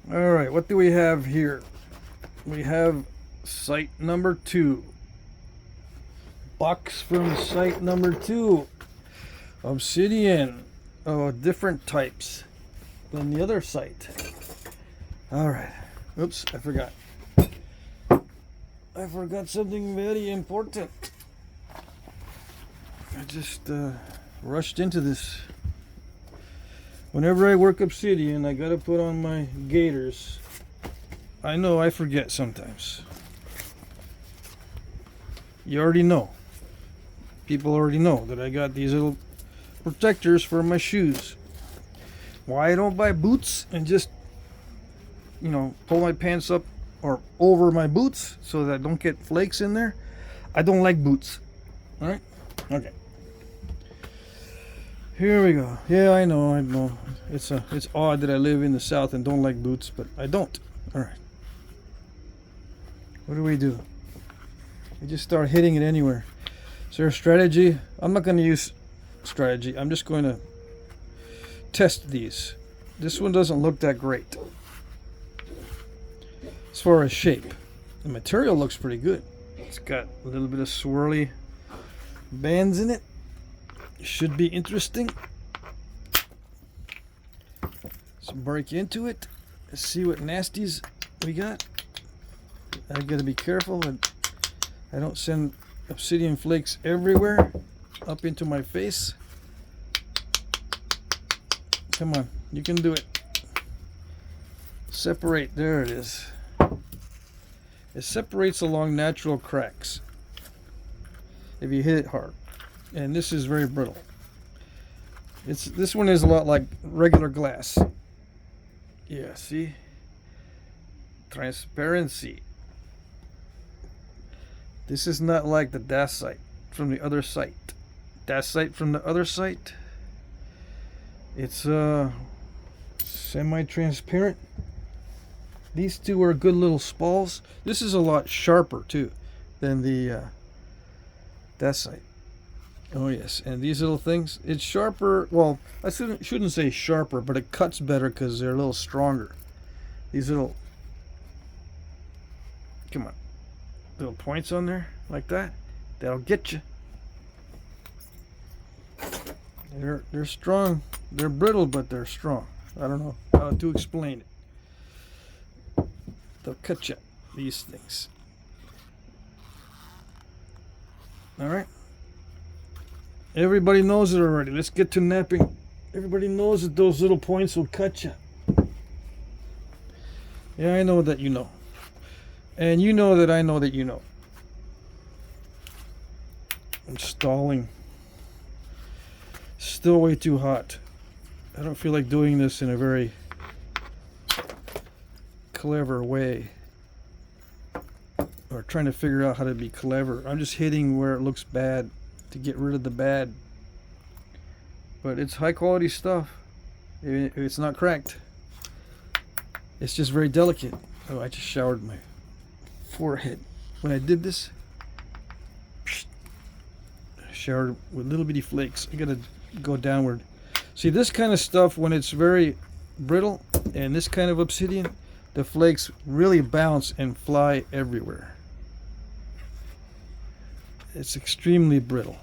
All right, what do we have here? We have site number 2. Box from site number 2. Obsidian. Oh, different types than the other site. All right. Oops, I forgot. I forgot something very important. I just rushed into this. Whenever I work obsidian, I gotta put on my gaiters. I know I forget sometimes. You already know. People already know that I got these little protectors for my shoes. Why I don't buy boots and just, pull my pants up or over my boots so that I don't get flakes in there? I don't like boots. All right? Okay. Here we go. Yeah, I know. It's odd that I live in the South and don't like boots, but I don't. All right. What do? We just start hitting it anywhere. Is there a strategy? I'm not going to use strategy. I'm just going to test these. This one doesn't look that great as far as shape. The material looks pretty good. It's got a little bit of swirly bands in it. Should be interesting. Let's break into it. Let's see what nasties we got. I gotta be careful that I don't send obsidian flakes everywhere up into my face. Come on, you can do it. Separate. There it is. It separates along natural cracks if you hit it hard. And this is very brittle. This one is a lot like regular glass. Yeah, see? Transparency. This is not like the Dacite from the other site. Dacite from the other site, it's semi-transparent. These two are good little spalls. This is a lot sharper too than the Dacite. Oh yes, and these little things, it's sharper. Well, I shouldn't say sharper, but it cuts better because they're a little stronger. These little, come on, little points on there like that, that'll get you. They're strong. They're brittle, but they're strong. I don't know how to explain it. They'll cut you, these things. All right. Everybody knows it already. Let's get to napping. Everybody knows that those little points will cut you. Yeah, I know that you know. And you know that I know that you know. I'm stalling. Still way too hot. I don't feel like doing this in a very clever way. Or trying to figure out how to be clever. I'm just hitting where it looks bad to get rid of the bad. But it's high quality stuff. It's not cracked. It's just very delicate. Oh, I just showered my forehead. When I did this, I showered with little bitty flakes. I gotta go downward. See, this kind of stuff, when it's very brittle and this kind of obsidian, the flakes really bounce and fly everywhere. It's extremely brittle.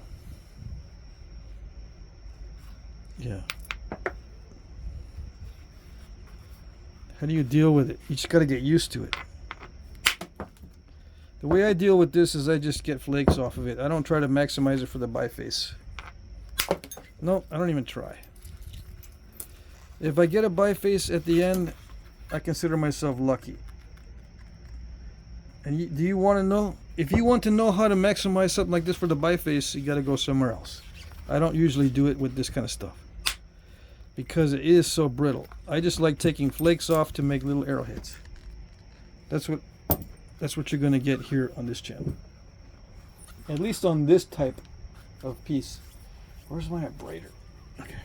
Yeah. How do you deal with it? You just got to get used to it. The way I deal with this is I just get flakes off of it. I don't try to maximize it for the biface. No, I don't even try. If I get a biface at the end, I consider myself lucky. And do you want to know? If you want to know how to maximize something like this for the biface, you got to go somewhere else. I don't usually do it with this kind of stuff because it is so brittle. I just like taking flakes off to make little arrowheads. That's what you're going to get here on this channel. At least on this type of piece. Where's my abrader? Okay.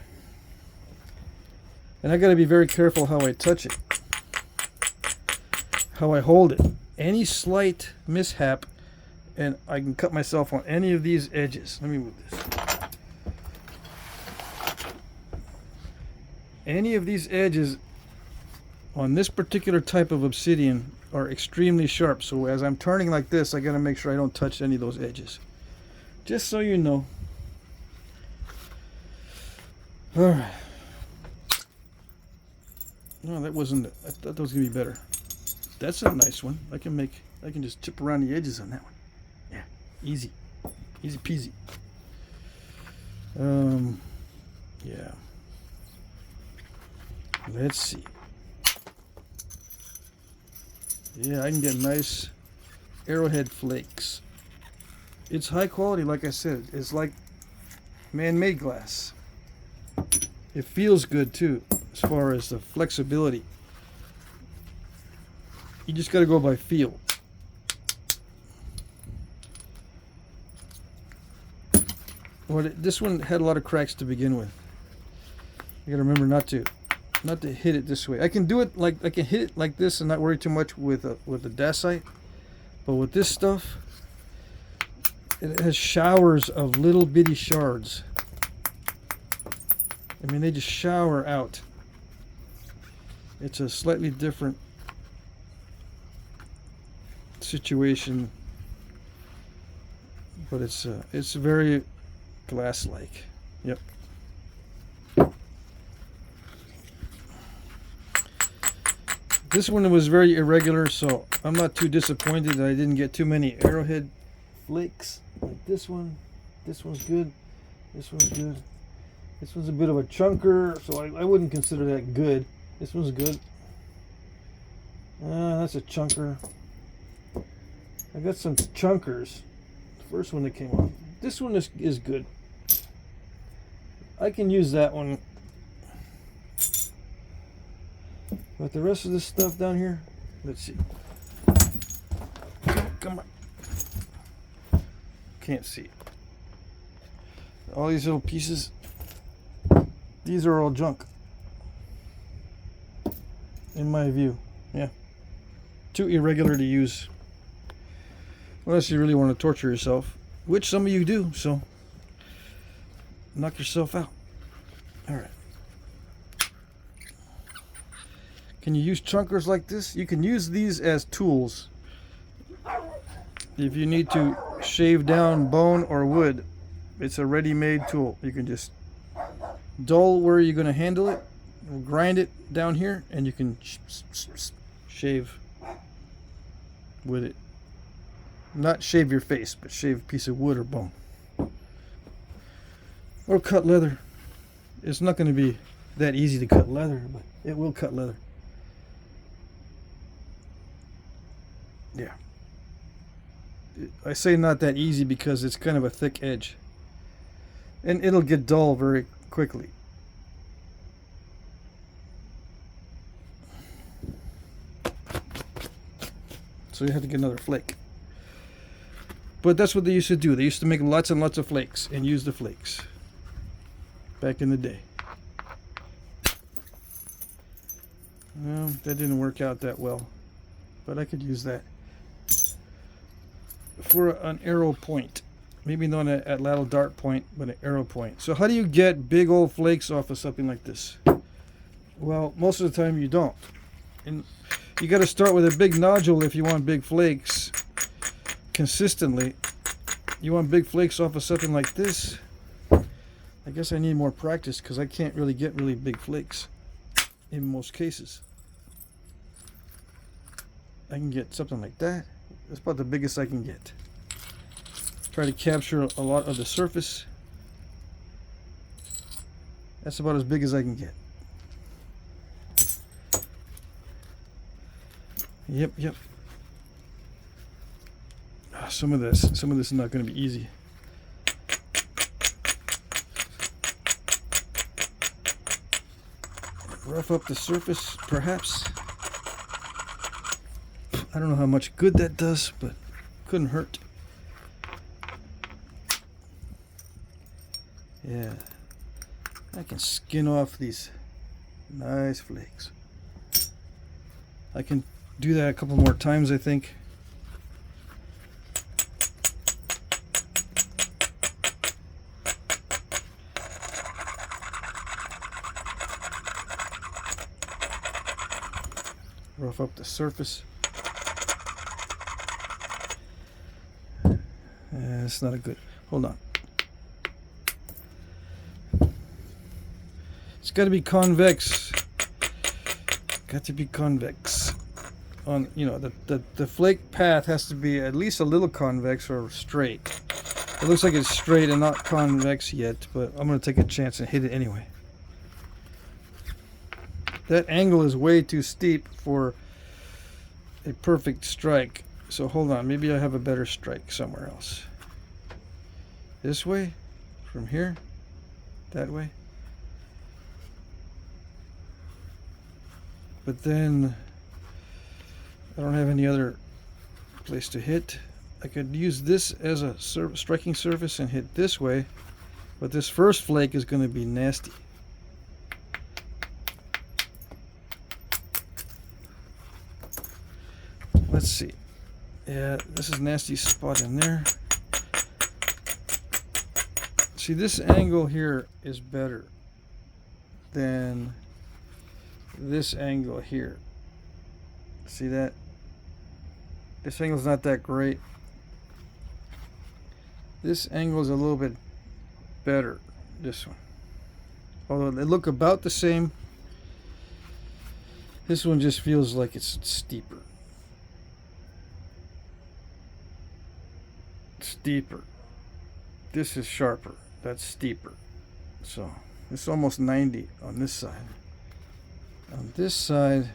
And I got to be very careful how I touch it, how I hold it. Any slight mishap and I can cut myself on any of these edges. Let me move this. Any of these edges, on this particular type of obsidian are extremely sharp. So as I'm turning like this, I gotta make sure I don't touch any of those edges. Just so you know. Alright. No, that wasn't, I thought that was gonna be better. That's a nice one. I can just chip around the edges on that one. Yeah, easy. Easy peasy. Yeah. Let's see. Yeah, I can get nice Arrowhead flakes. It's high quality, like I said. It's like man-made glass. It feels good too, as far as the flexibility. You just got to go by feel. Well, this one had a lot of cracks to begin with. You got to remember not to hit it this way. I can do it like I can hit it like this and not worry too much with the Dacite, but with this stuff, it has showers of little bitty shards. I mean, they just shower out. It's a slightly different situation, but it's very glass-like. Yep. This one was very irregular, so I'm not too disappointed that I didn't get too many Arrowhead flakes like this one. This one's good. This one's good. This one's a bit of a chunker, so I wouldn't consider that good. This one's good. That's a chunker. I got some chunkers. The first one that came off. This one is good. I can use that one. But the rest of this stuff down here, let's see. Come on. Can't see. All these little pieces, these are all junk. In my view. Yeah. Too irregular to use. Unless you really want to torture yourself. Which some of you do, so knock yourself out. Alright. Can you use chunkers like this? You can use these as tools. If you need to shave down bone or wood, it's a ready-made tool. You can just dull where you're going to handle it, grind it down here, and you can shave with it. Not shave your face, but shave a piece of wood or bone. Or cut leather. It's not going to be that easy to cut leather, but it will cut leather. Yeah. I say not that easy because it's kind of a thick edge. And it'll get dull very quickly. So you have to get another flake. But that's what they used to do. They used to make lots and lots of flakes and use the flakes back in the day. Well, that didn't work out that well, but I could use that for an arrow point. Maybe not a lateral dart point, but an arrow point. So how do you get big old flakes off of something like this? Well, most of the time you don't. And you got to start with a big nodule if you want big flakes consistently. You want big flakes off of something like this? I guess I need more practice because I can't really get really big flakes in most cases. I can get something like that. That's about the biggest I can get. Try to capture a lot of the surface. That's about as big as I can get. Yep. Some of this is not going to be easy. Rough up the surface, perhaps. I don't know how much good that does, but couldn't hurt. Yeah, I can skin off these nice flakes. I can do that a couple more times, I think. Rough up the surface. It's not a good. Hold on. It's got to be convex. Got to be convex. On the flake path has to be at least a little convex or straight. It looks like it's straight and not convex yet, but I'm going to take a chance and hit it anyway. That angle is way too steep for a perfect strike. So hold on, maybe I have a better strike somewhere else. This way? From here? That way? But then I don't have any other place to hit. I could use this as a striking surface and hit this way, but this first flake is going to be nasty. Let's see. Yeah, this is a nasty spot in there. See, this angle here is better than this angle here. See that? This angle's not that great. This angle is a little bit better. This one. Although they look about the same, this one just feels like it's steeper. Steeper. This is sharper. That's steeper. So it's almost 90 on this side. On this side,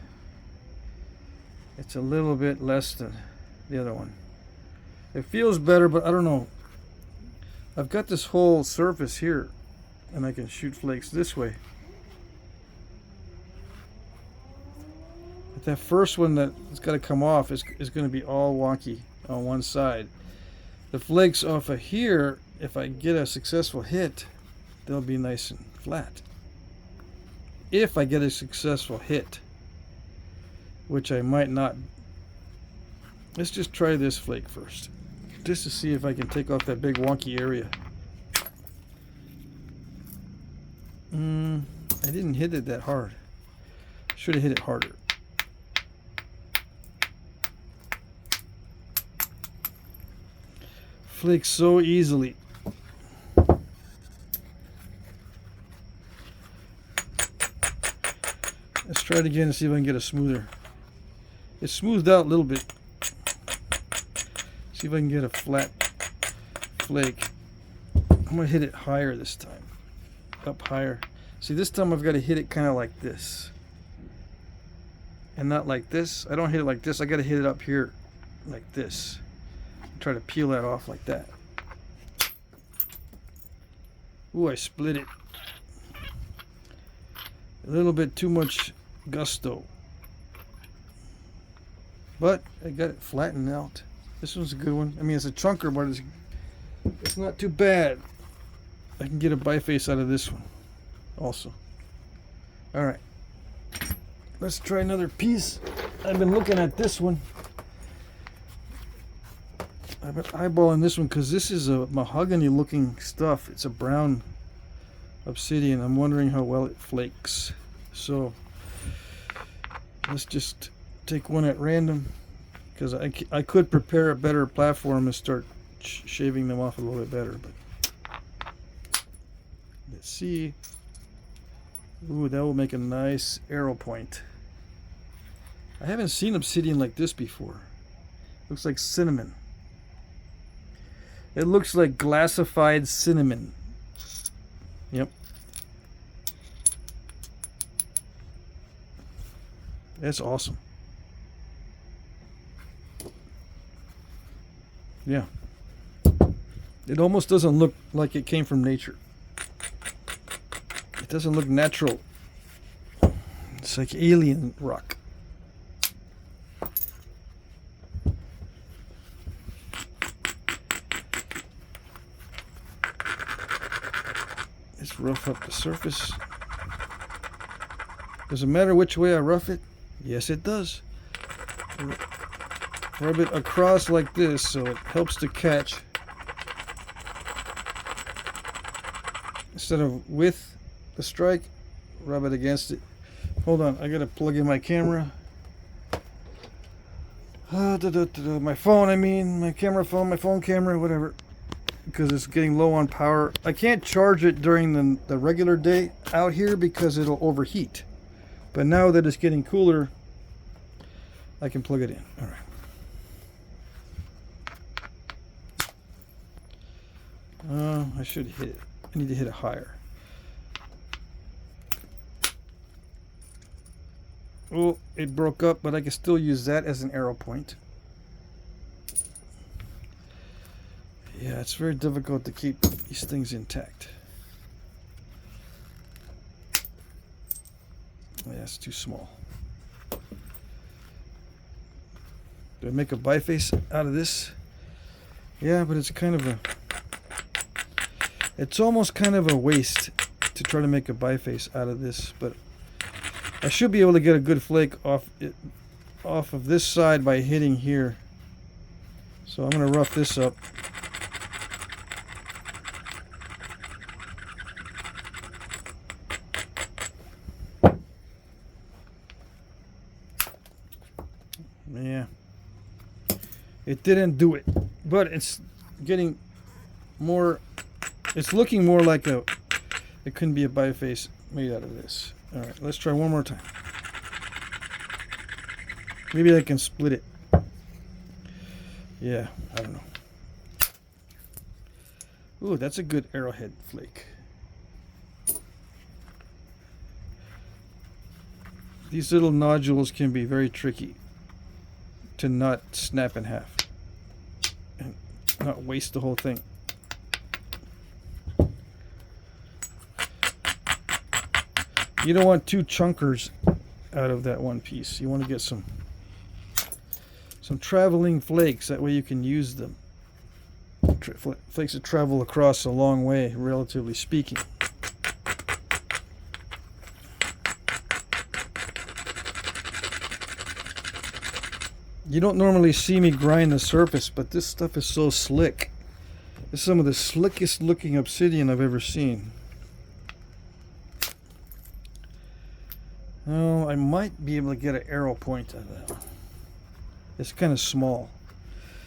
it's a little bit less than the other one. It feels better, but I don't know. I've got this whole surface here, and I can shoot flakes this way. But that first one that's got to come off is going to be all wonky on one side. The flakes off of here, if I get a successful hit, they'll be nice and flat. If I get a successful hit, which I might not. Let's just try this flake first, just to see if I can take off that big wonky area. I didn't hit it that hard. Should have hit it harder. Flakes so easily. Let's try it again and see if I can get a smoother. It's smoothed out a little bit. See if I can get a flat flake. I'm going to hit it higher this time. Up higher. See, this time I've got to hit it kind of like this. And not like this. I don't hit it like this. I got to hit it up here like this. Try to peel that off like that. Ooh, I split it. A little bit too much gusto. But I got it flattened out. This one's a good one. I mean, it's a chunker, but it's not too bad. I can get a biface out of this one also. Alright. Let's try another piece. I've been looking at this one. I've been eyeballing this one because this is a mahogany looking stuff. It's a brown obsidian. I'm wondering how well it flakes. So let's just take one at random, because I could prepare a better platform and start shaving them off a little bit better. But let's see. Ooh, that will make a nice arrow point. I haven't seen obsidian like this before. Looks like cinnamon. It looks like glassified cinnamon. Yep. That's awesome. Yeah. It almost doesn't look like it came from nature. It doesn't look natural. It's like alien rock. Let's rough up the surface. Does it matter which way I rough it? Yes, it does. Rub it across like this so it helps to catch. Instead of with the strike, rub it against it. Hold on, I gotta plug in my camera. My phone, I mean, my camera phone, my phone camera, whatever. Because it's getting low on power. I can't charge it during the regular day out here because it'll overheat. But now that it's getting cooler, I can plug it in. All right. I should hit it. I need to hit it higher. Oh, it broke up, but I can still use that as an arrow point. Yeah, it's very difficult to keep these things intact. Yeah, it's too small. Do I make a biface out of this? Yeah, but it's kind of a... It's almost kind of a waste to try to make a biface out of this, but I should be able to get a good flake off of this side by hitting here. So I'm going to rough this up. Yeah, it didn't do it, but it's getting more, it's looking more like it couldn't be a biface made out of this. All right, let's try one more time. Maybe I can split it. Yeah, I don't know. Ooh, that's a good arrowhead flake. These little nodules can be very tricky to not snap in half and not waste the whole thing. You don't want two chunkers out of that one piece. You want to get some traveling flakes. That way you can use them. Flakes that travel across a long way, relatively speaking. You don't normally see me grind the surface, but this stuff is so slick. It's some of the slickest looking obsidian I've ever seen. Oh, I might be able to get an arrow point out of that one. It's kind of small.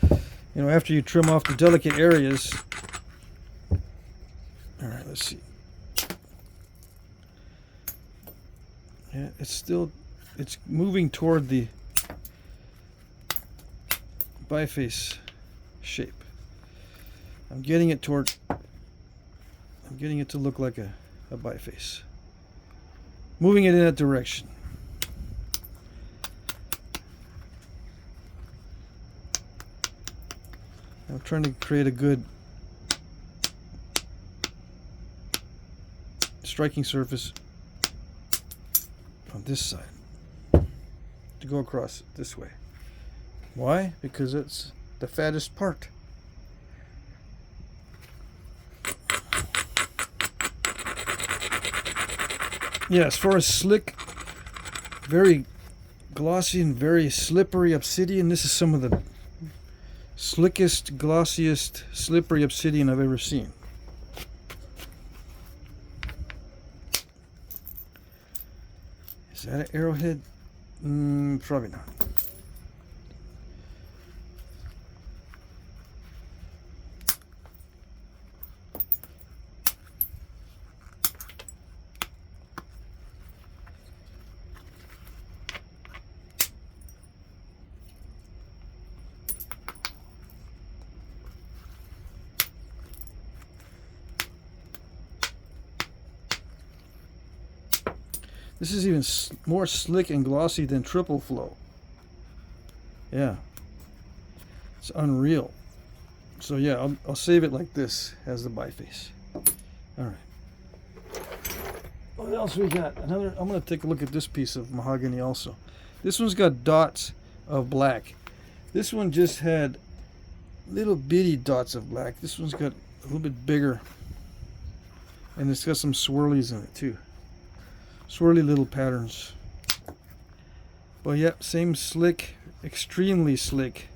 You know, after you trim off the delicate areas. All right, let's see. Yeah, it's moving toward the biface shape. I'm getting it to look like a biface. Moving it in that direction. I'm trying to create a good striking surface on this side to go across it this way. Why? Because it's the fattest part. Yeah, as far as slick, very glossy and very slippery obsidian, this is some of the slickest, glossiest, slippery obsidian I've ever seen. Is that an arrowhead? Probably not. This is even more slick and glossy than triple flow. Yeah. It's unreal. So yeah, I'll save it like this as the biface. Alright. What else we got? I'm going to take a look at this piece of mahogany also. This one's got dots of black. This one just had little bitty dots of black. This one's got a little bit bigger. And it's got some swirlies in it too. Swirly little patterns. But yep, same slick, extremely slick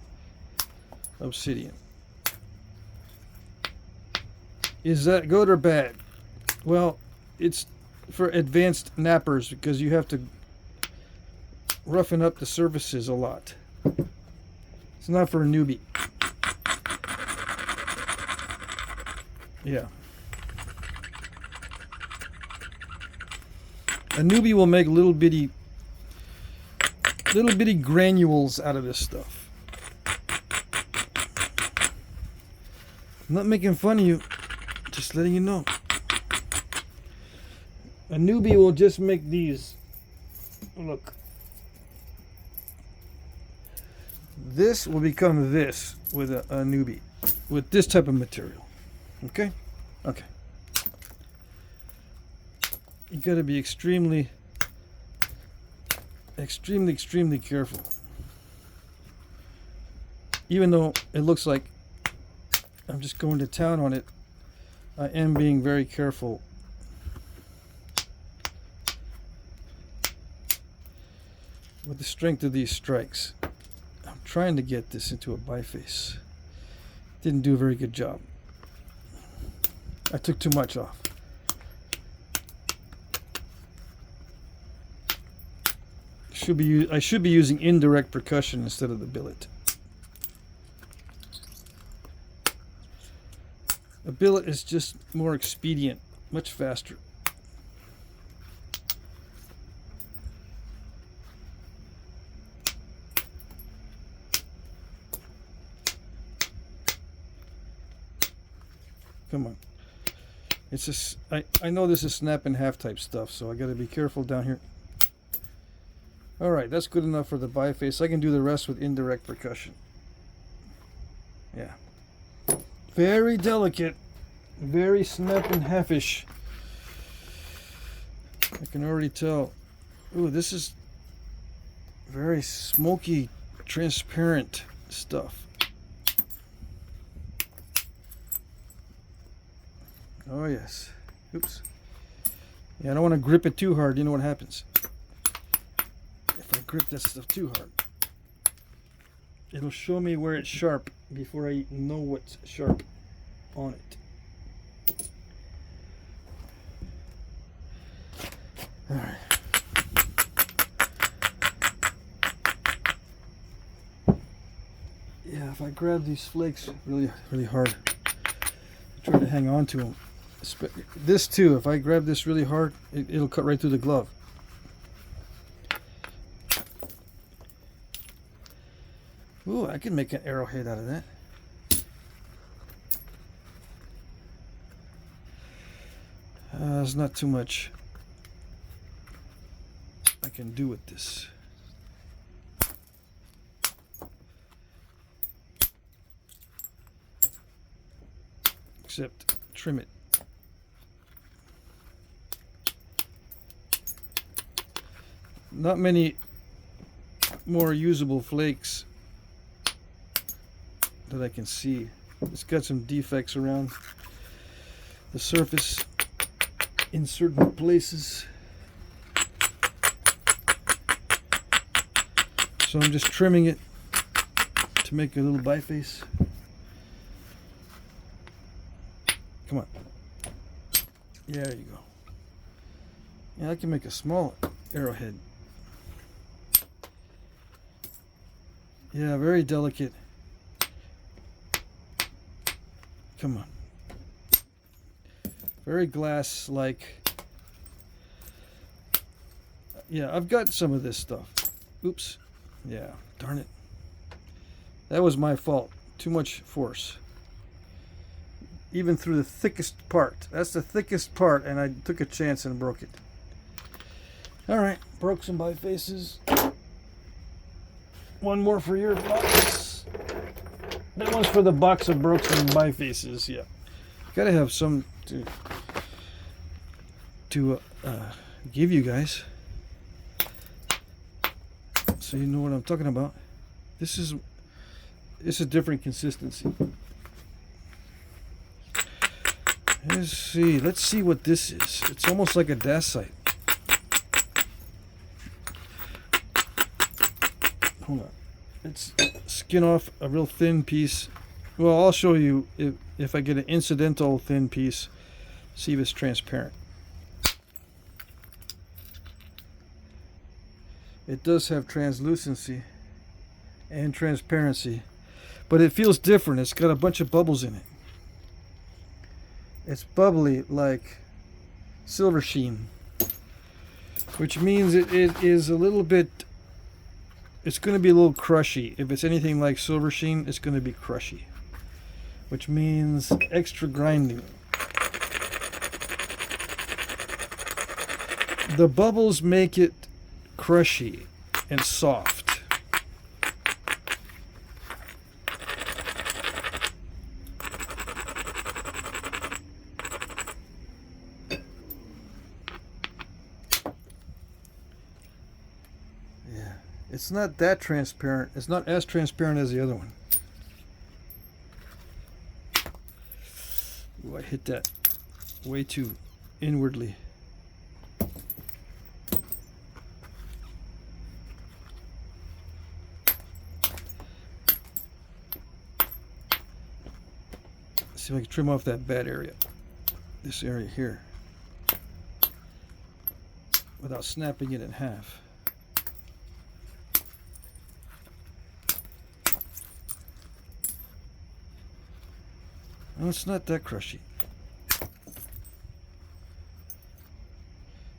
obsidian. Is that good or bad? Well, it's for advanced knappers because you have to roughen up the surfaces a lot. It's not for a newbie. Yeah. A newbie will make little bitty granules out of this stuff. I'm not making fun of you, just letting you know. A newbie will just make these. Look. This will become this with a newbie, with this type of material. Okay? Okay. You gotta be extremely careful. Even though it looks like I'm just going to town on it, I am being very careful. With the strength of these strikes. I'm trying to get this into a biface. Didn't do a very good job. I took too much off. I should be using indirect percussion instead of the billet. A billet is just more expedient, much faster. Come on. It's just, I know this is snap in half type stuff, so I gotta be careful down here. Alright, that's good enough for the biface. I can do the rest with indirect percussion. Yeah. Very delicate. Very snap and halfish. I can already tell. Ooh, this is very smoky, transparent stuff. Oh yes. Oops. Yeah, I don't want to grip it too hard. You know what happens? If I grip that stuff too hard, it'll show me where it's sharp before I know what's sharp on it. All right. Yeah, if I grab these flakes really hard, try to hang on to them. This too, if I grab this really hard, it'll cut right through the glove. Ooh, I can make an arrowhead out of that. There's not too much I can do with this. Except trim it. Not many more usable flakes that I can see. It's got some defects around the surface in certain places. So I'm just trimming it to make a little biface. Come on. Yeah, there you go. Yeah, I can make a small arrowhead. Yeah, very delicate. Come on. Very glass-like. Yeah, I've got some of this stuff. Oops. Yeah, darn it. That was my fault. Too much force. Even through the thickest part. That's the thickest part, and I took a chance and broke it. Alright, broke some bifaces. One more for your box. That one's for the box of broken bifaces, yeah. Gotta have some to give you guys, so you know what I'm talking about. This is a different consistency. Let's see what this is. It's almost like a Dacite. Hold on. Let's skin off a real thin piece. Well, I'll show you if I get an incidental thin piece. See if it's transparent. It does have translucency and transparency But it feels different. It's got a bunch of bubbles in it. It's bubbly like silver sheen, which means it is a little bit, it's going to be a little crushy. If it's anything like silver sheen, it's going to be crushy, which means extra grinding. The bubbles make it crushy and soft. Yeah, it's not that transparent. It's not as transparent as the other one. Ooh, I hit that way too inwardly. See if I can trim off that bad area, this area here, without snapping it in half. Well, it's not that crushy.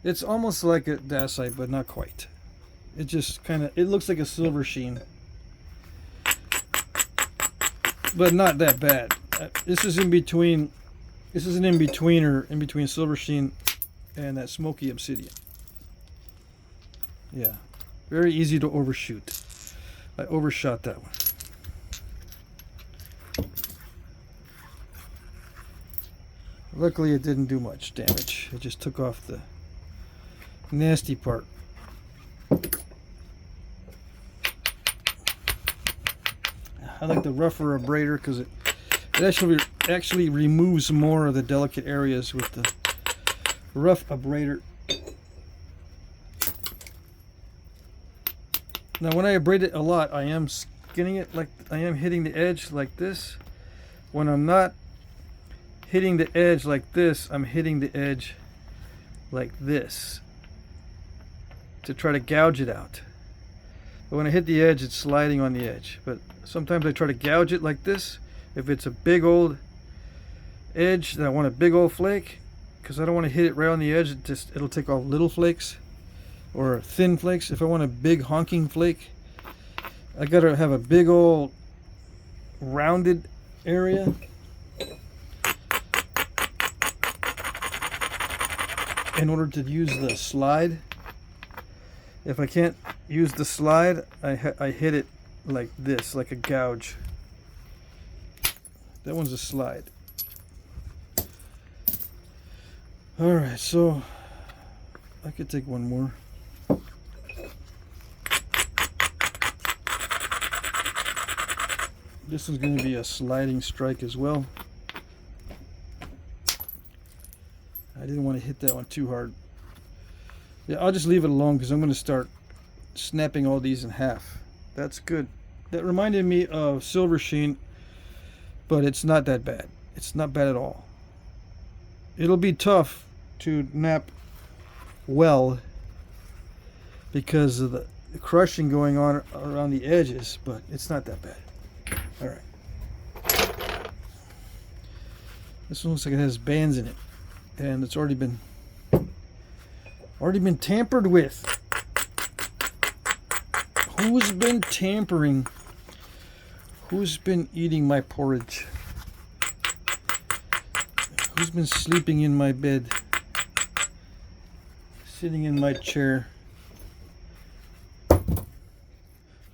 It's almost like a dacite, but not quite. It just kind of, it looks like a silver sheen, but not that bad. This is in between. This is an in-betweener in between silver sheen and that smoky obsidian. Yeah, very easy to overshoot. I overshot that one. Luckily, it didn't do much damage. It just took off the nasty part. I like the rougher Abrader because it actually removes more of the delicate areas with the rough Abrader. Now when I abrade it a lot, I am skinning it, like I am hitting the edge like this. When I'm not hitting the edge like this, I'm hitting the edge like this to try to gouge it out. But when I hit the edge, it's sliding on the edge. But sometimes I try to gouge it like this. If it's a big old edge that I want a big old flake, because I don't want to hit it right on the edge, it'll take off little flakes or thin flakes. If I want a big honking flake, I gotta have a big old rounded area. In order to use the slide. If I can't use the slide, I hit it like this, like a gouge. That one's a slide. Alright, so I could take one more. This one's going to be a sliding strike as well. I didn't want to hit that one too hard. Yeah, I'll just leave it alone because I'm going to start snapping all these in half. That's good. That reminded me of silver sheen, but it's not that bad. It's not bad at all. It'll be tough to knap well because of the crushing going on around the edges, but it's not that bad. All right. This one looks like it has bands in it, and it's already been tampered with. Who's been tampering? Who's been eating my porridge? Who's been sleeping in my bed? Sitting in my chair? I'm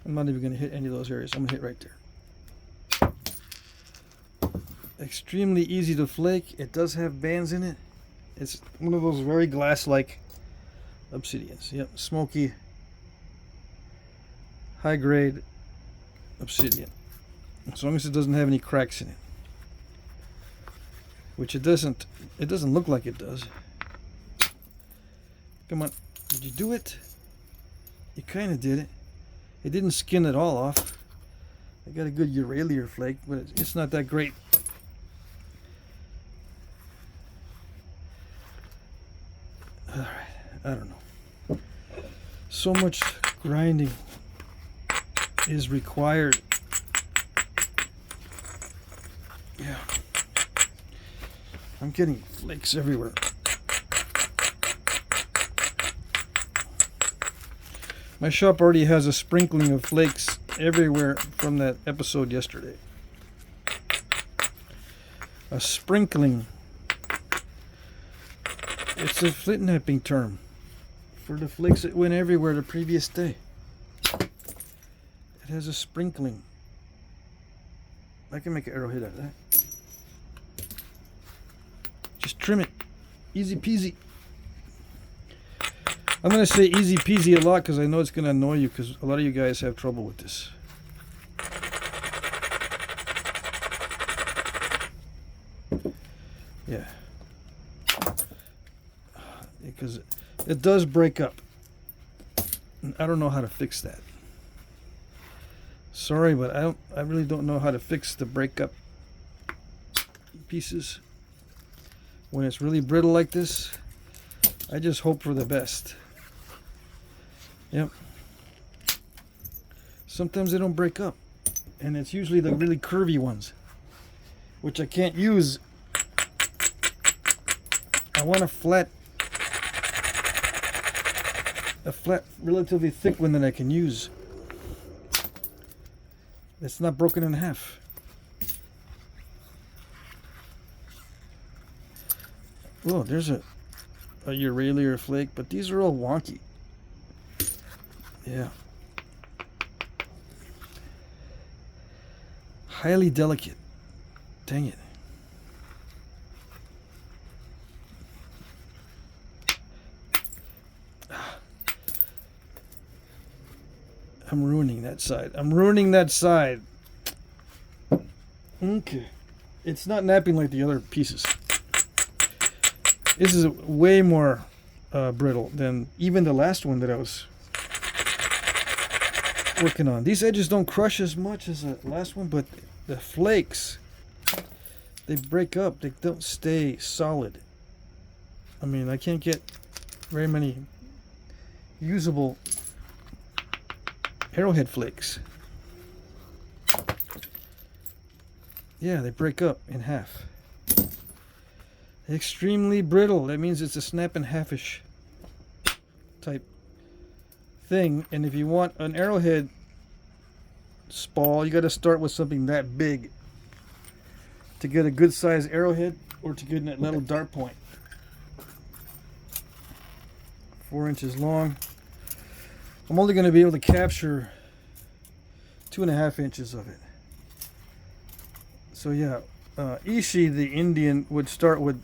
not even going to hit any of those areas. I'm going to hit right there. Extremely easy to flake. It does have bands in it. It's one of those very glass-like obsidians. Yep, smoky, high-grade obsidian. As long as it doesn't have any cracks in it, which it doesn't look like it does. Come on, did you do it? You kind of did it. It didn't skin it all off. I got a good Rhyolite flake, but it's not that great. All right, I don't know. So much grinding is required Yeah. I'm getting flakes everywhere. My shop already has a sprinkling of flakes everywhere from that episode yesterday. A sprinkling. It's a Flintknapping term for the flakes that went everywhere the previous day. It has a sprinkling. I can make an arrowhead out of that. Just trim it. Easy peasy. I'm going to say easy peasy a lot because I know it's going to annoy you because a lot of you guys have trouble with this. Yeah. Because it does break up. I don't know how to fix that. Sorry, but I really don't know how to fix the breakup pieces. When it's really brittle like this, I just hope for the best. Yep. Sometimes they don't break up. And it's usually the really curvy ones, which I can't use. I want a flat, relatively thick one that I can use. It's not broken in half. Oh, there's a Rhyolite flake, but these are all wonky. Yeah. Highly delicate. Dang it. I'm ruining that side. I'm ruining that side. Okay. It's not napping like the other pieces. This is way more brittle than even the last one that I was working on. These edges don't crush as much as the last one, but the flakes, they break up. They don't stay solid. I mean, I can't get very many usable Arrowhead flakes. Yeah, they break up in half. Extremely brittle. That means it's a snap in half-ish type thing. And if you want an Arrowhead spall, you got to start with something that big to get a good size Arrowhead, or to get that little dart point. 4 inches long. I'm only going to be able to capture 2.5 inches of it. So yeah, Ishi, the Indian, would start with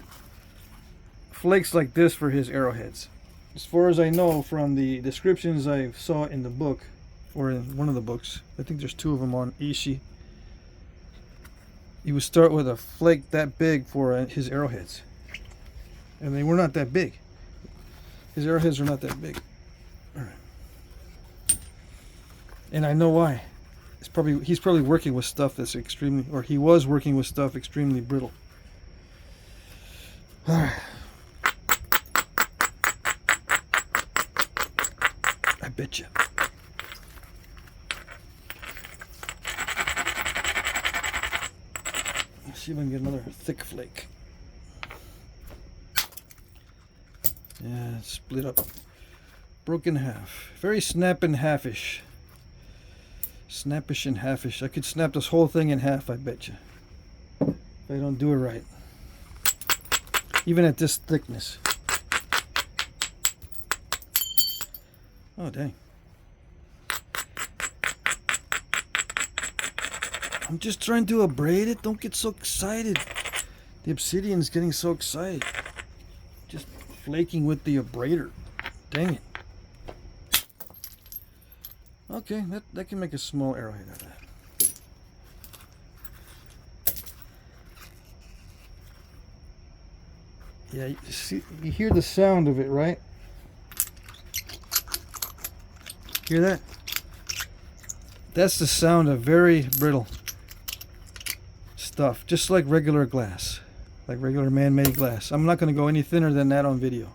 flakes like this for his arrowheads. As far as I know from the descriptions I saw in the book, or in one of the books, I think there's 2 of them on Ishi, he would start with a flake that big for his arrowheads. And they were not that big. His arrowheads are not that big. Alright. And I know why. He's probably working with stuff that's extremely, or he was working with stuff extremely brittle. Alright. I bet you. Let's see if I can get another thick flake. Yeah, split up. Broken half. Very snap in half-ish. Snappish and halfish. I could snap this whole thing in half, I bet you. If I don't do it right. Even at this thickness. Oh, dang. I'm just trying to abrade it. Don't get so excited. The Obsidian's getting so excited. Just flaking with the abrader. Dang it. Okay, that can make a small arrowhead out of that. Yeah, you hear the sound of it, right? Hear that? That's the sound of very brittle stuff, just like regular glass, like regular man-made glass. I'm not going to go any thinner than that on video.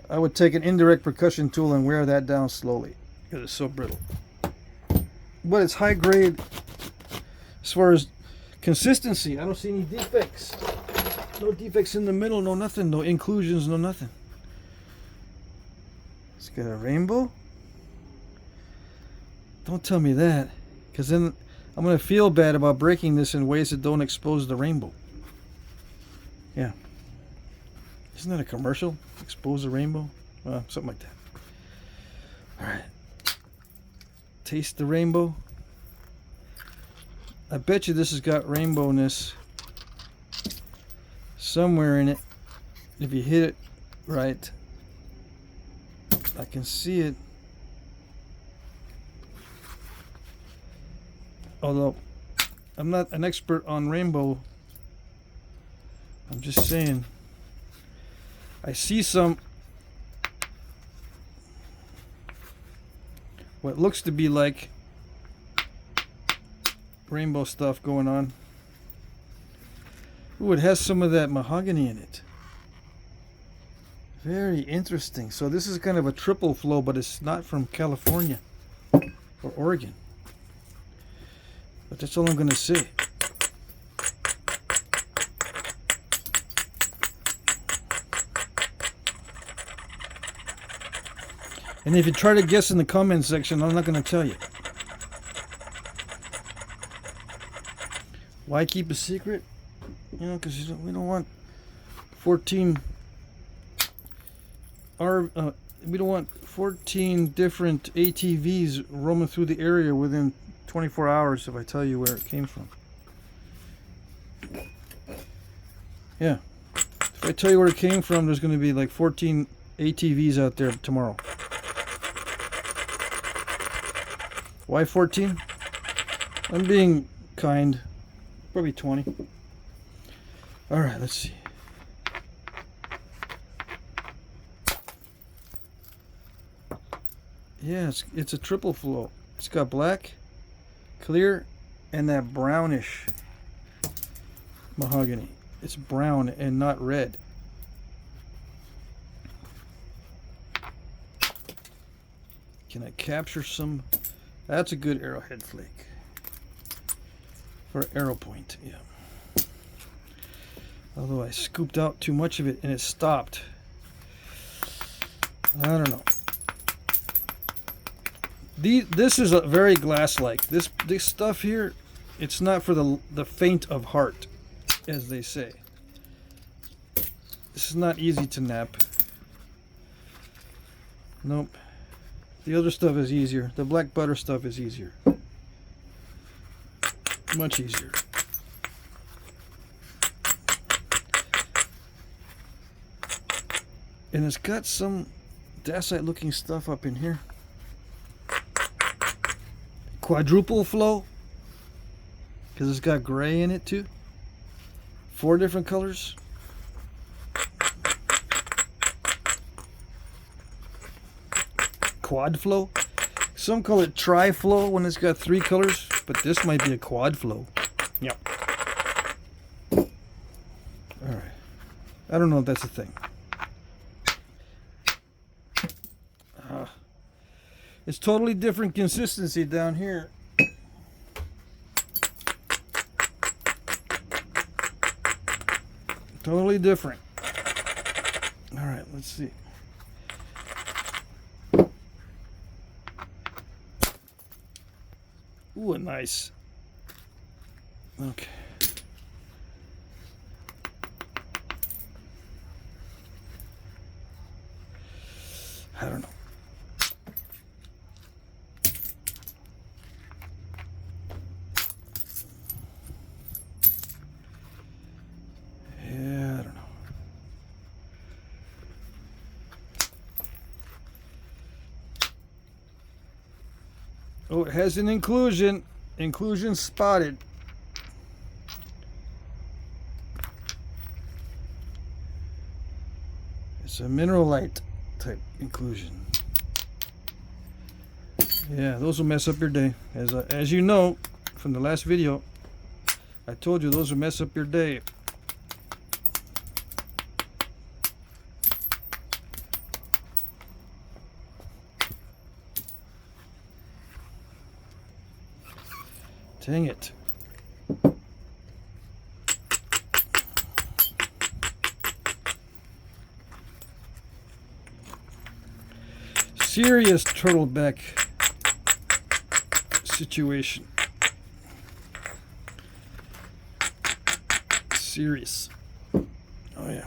I would take an indirect percussion tool and wear that down slowly. It's so brittle, but it's high grade as far as Consistency. I don't see any defects. No defects in the middle, no nothing. No inclusions, no nothing. It's got a rainbow. Don't tell me that, because then I'm going to feel bad about breaking this in ways that don't expose the rainbow. Yeah. Isn't that a commercial? Expose the rainbow? Something like that. Alright. Taste the rainbow. I bet you this has got rainbowness somewhere in it. If you hit it right, I can see it. Although I'm not an expert on rainbow, I'm just saying I see some what looks to be like rainbow stuff going on. Ooh, it has some of that mahogany in it. Very interesting. So this is kind of a triple flow, but it's not from California or Oregon. But that's all I'm going to say. And if you try to guess in the comment section, I'm not going to tell you. Why keep a secret? You know, because we don't want 14 we don't want 14 different ATVs roaming through the area within 24 hours if I tell you where it came from. Yeah. If I tell you where it came from, there's going to be like 14 ATVs out there tomorrow. Why 14? I'm being kind. Probably 20. Alright, let's see. Yeah, it's a triple flow. It's got black, clear, and that brownish mahogany. It's brown and not red. Can I capture some? That's a good arrowhead flake. For arrow point, yeah. Although I scooped out too much of it and it stopped. I don't know. This is a very glass-like. This stuff here, it's not for the faint of heart, as they say. This is not easy to nap. Nope. The other stuff is easier. The black butter stuff is easier. Much easier. And it's got some Dacite looking stuff up in here. Quadruple flow, because it's got gray in it too. 4 different colors. Quad flow. Some call it tri flow when it's got 3 colors, but this might be a quad flow. Yep. Alright. I don't know if that's a thing. It's totally different consistency down here. Totally different. Alright, let's see. Ooh, nice. Okay. I don't know. Yeah, I don't know. Oh, it has an inclusion. Inclusion spotted. It's a mineralite type inclusion. Yeah, those will mess up your day. As you know from the last video, I told you those will mess up your day. Dang it. serious turtleback situation. Serious. Oh yeah.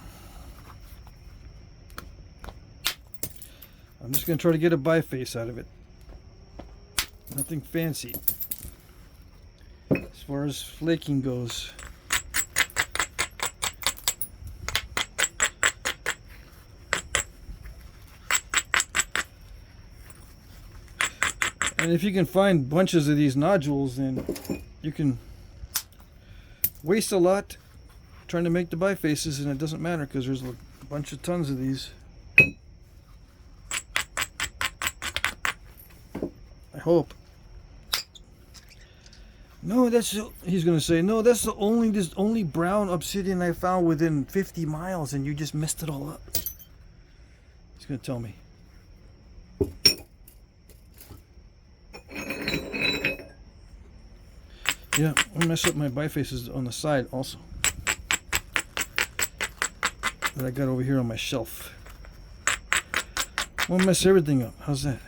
I'm just going to try to get a biface out of it. Nothing fancy as far as flaking goes. And if you can find bunches of these nodules, then you can waste a lot trying to make the bifaces, and it doesn't matter because there's a bunch of tons of these. I hope. No, he's gonna say, no, that's the only brown obsidian I found within 50 miles, and you just messed it all up. He's gonna tell me. Yeah, I'll mess up my bifaces on the side also. That I got over here on my shelf. Won't mess everything up. How's that?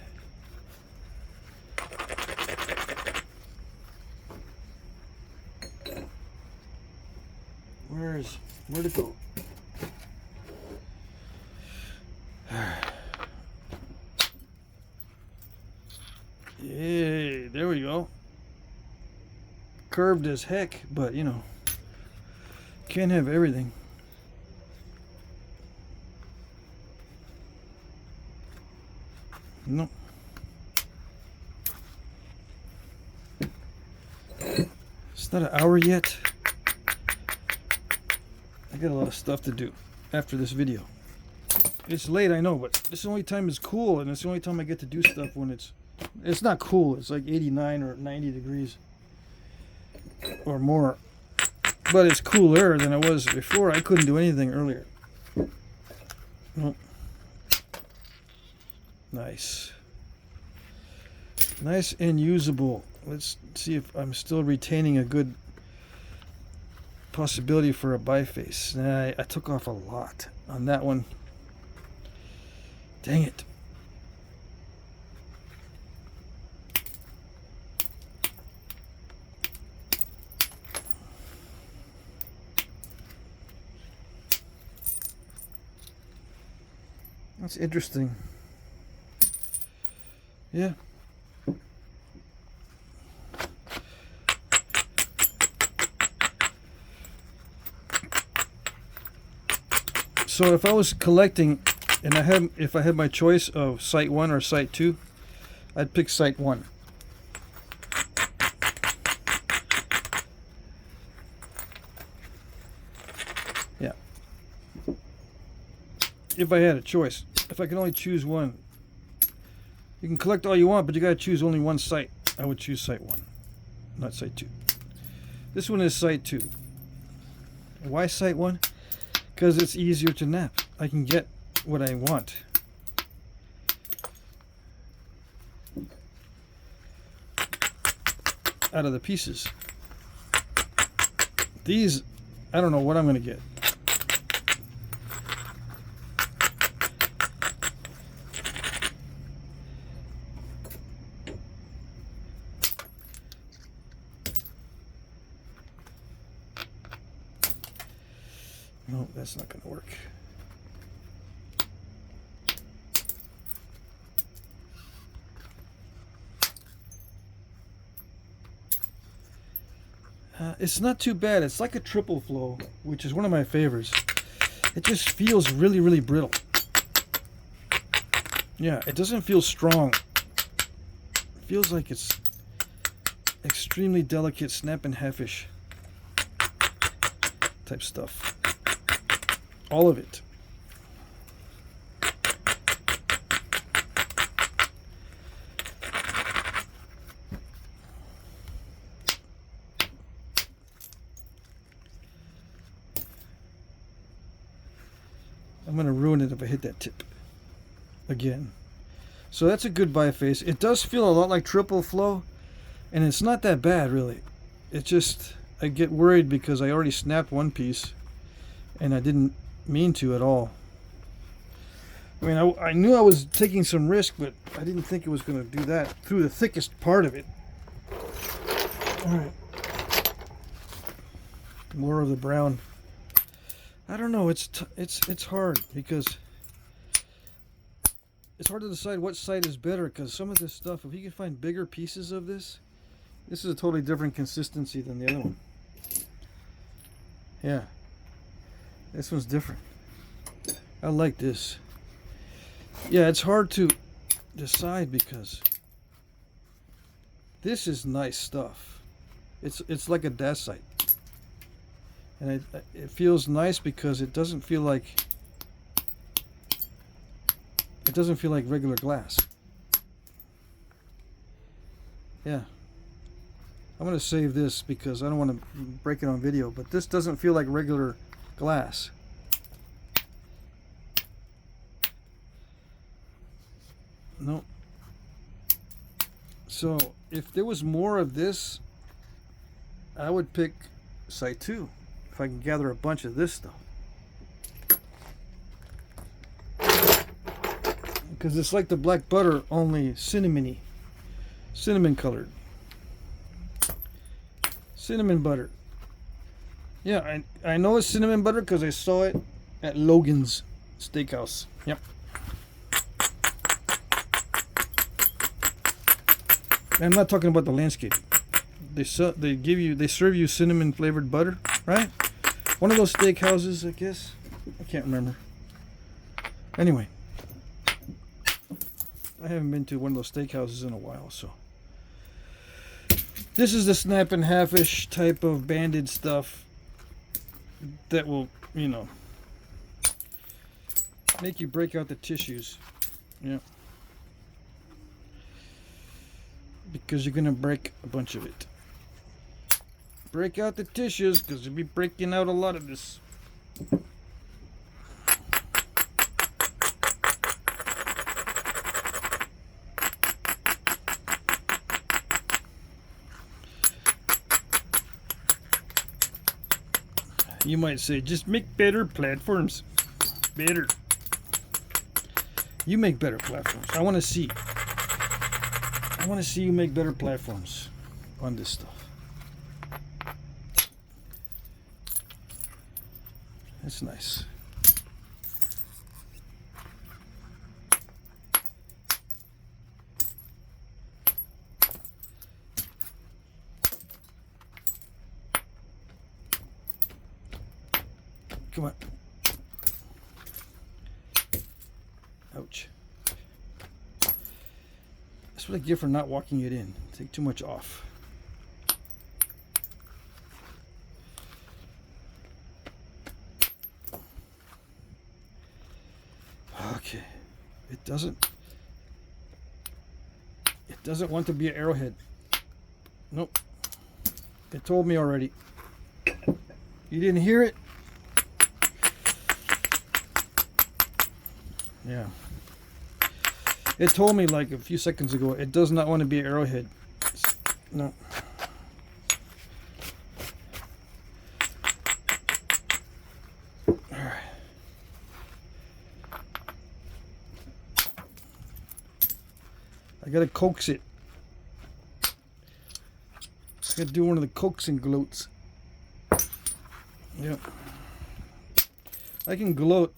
Where'd it go? Yay, there we go. Curved as heck, but you know, can't have everything. No. It's not an hour yet. I got a lot of stuff to do after this video. It's late, I know, but this is the only time it's cool, and it's the only time I get to do stuff when it's not cool. It's like 89 or 90 degrees or more, but it's cooler than it was before. I couldn't do anything earlier. Nope. Nice and usable. Let's see if I'm still retaining a good possibility for a biface. I took off a lot on that one. Dang it. That's interesting. Yeah. So if I was collecting, and if I had my choice of site 1 or site 2, I'd pick site 1. Yeah. If I had a choice, if I could only choose one. You can collect all you want, but you gotta choose only one site. I would choose site 1, not site 2. This one is site 2. Why site 1? Because it's easier to knap. I can get what I want. Out of the pieces. These, I don't know what I'm going to get. No, that's not going to work. It's not too bad. It's like a triple flow, which is one of my favorites. It just feels really, really brittle. Yeah, it doesn't feel strong. It feels like it's extremely delicate, snap and halfish type stuff. All of it. I'm going to ruin it if I hit that tip again. So that's a good biface. It does feel a lot like triple flow, and it's not that bad really. It just, I get worried because I already snapped one piece and I didn't mean to at all. I mean, I knew I was taking some risk, but I didn't think it was going to do that through the thickest part of it. All right. More of the brown. I don't know. It's hard because it's hard to decide what side is better, because some of this stuff, if you can find bigger pieces of this is a totally different consistency than the other one. Yeah. This one's different. I like this. Yeah, it's hard to decide because this is nice stuff. It's like a Dacite. And it feels nice because it doesn't feel like regular glass. Yeah. I'm going to save this because I don't want to break it on video, but this doesn't feel like regular glass. No. So if there was more of this, I would pick Site 2 if I can gather a bunch of this stuff. Because it's like the black butter, only cinnamon colored. Cinnamon butter. Yeah, I know it's cinnamon butter because I saw it at Logan's Steakhouse. Yep. I'm not talking about the landscape. They serve you cinnamon flavored butter, right? One of those steakhouses, I guess. I can't remember. Anyway, I haven't been to one of those steakhouses in a while, so this is the snap and half-ish type of banded stuff that will, you know, make you break out the tissues. Yeah. Because you're gonna break a bunch of it. Break out the tissues because you'll be breaking out a lot of this. You might say, just make better platforms. Better. You make better platforms. I want to see. I want to see you make better platforms on this stuff. That's nice. Come on. Ouch. That's what I get for not walking it in. Take too much off. Okay. It doesn't want to be an arrowhead. Nope. It told me already. You didn't hear it? Yeah. It told me like a few seconds ago, it does not want to be an arrowhead. No. Alright. I gotta coax it. I gotta do one of the coaxing gloats. Yep. I can gloat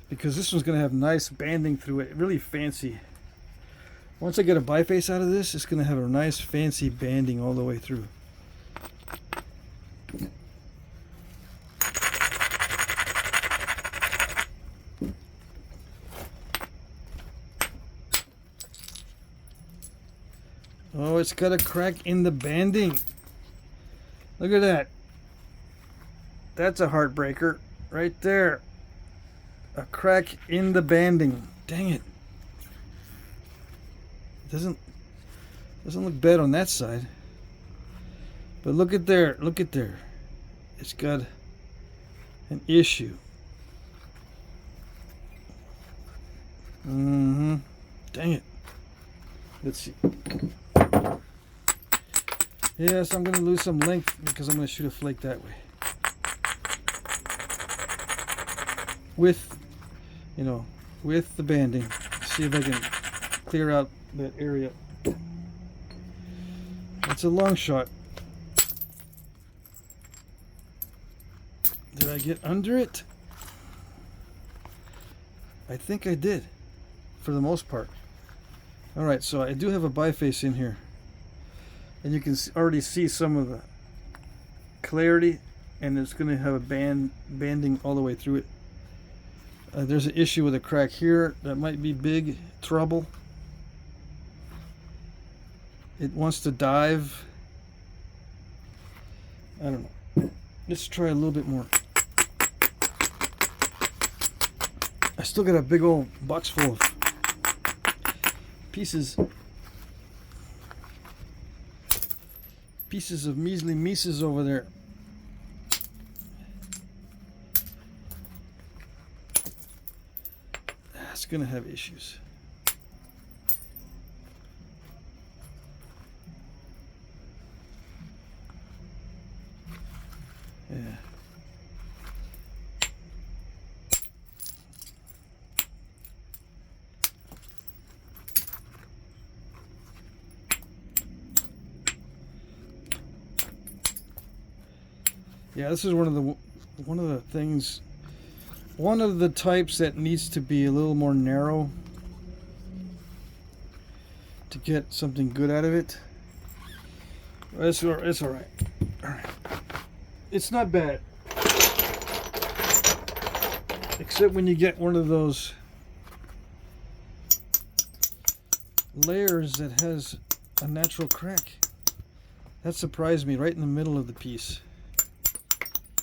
because this one's going to have nice banding through it, really fancy. Once I get a biface out of this, it's going to have a nice fancy banding all the way through. Oh, it's got a crack in the banding. Look at that. That's a heartbreaker right there. A crack in the banding. Dang it. Doesn't look bad on that side. But look at there. Look at there. It's got an issue. Mm-hmm. Dang it. Let's see. Yes, I'm going to lose some length because I'm going to shoot a flake that way. With, you know, with the banding. See if I can clear out that area. It's a long shot. Did I get under it? I think I did, for the most part. Alright, so I do have a biface in here. And you can already see some of the clarity, and it's going to have a banding all the way through it. There's an issue with a crack here that might be big trouble. It wants to dive. I don't know. Let's try a little bit more. I still got a big old box full of pieces of measly Mises over there. It's gonna have issues. Yeah. Yeah, this is one of the things, one of the types that needs to be a little more narrow to get something good out of it. It's all right. All right. It's not bad, except when you get one of those layers that has a natural crack. That surprised me right in the middle of the piece.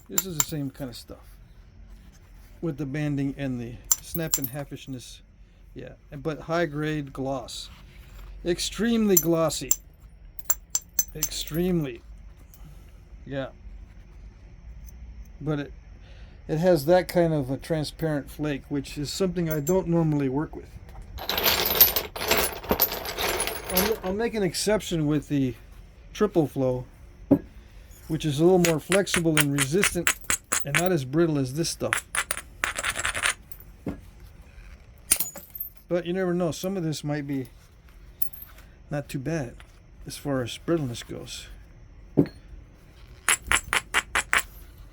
This is the same kind of stuff with the banding and the snap and halfishness. Yeah, but high grade gloss. Extremely glossy. Extremely. Yeah. But it has that kind of a transparent flake, which is something I don't normally work with. I'll make an exception with the triple flow, which is a little more flexible and resistant and not as brittle as this stuff. But you never know, some of this might be not too bad as far as brittleness goes.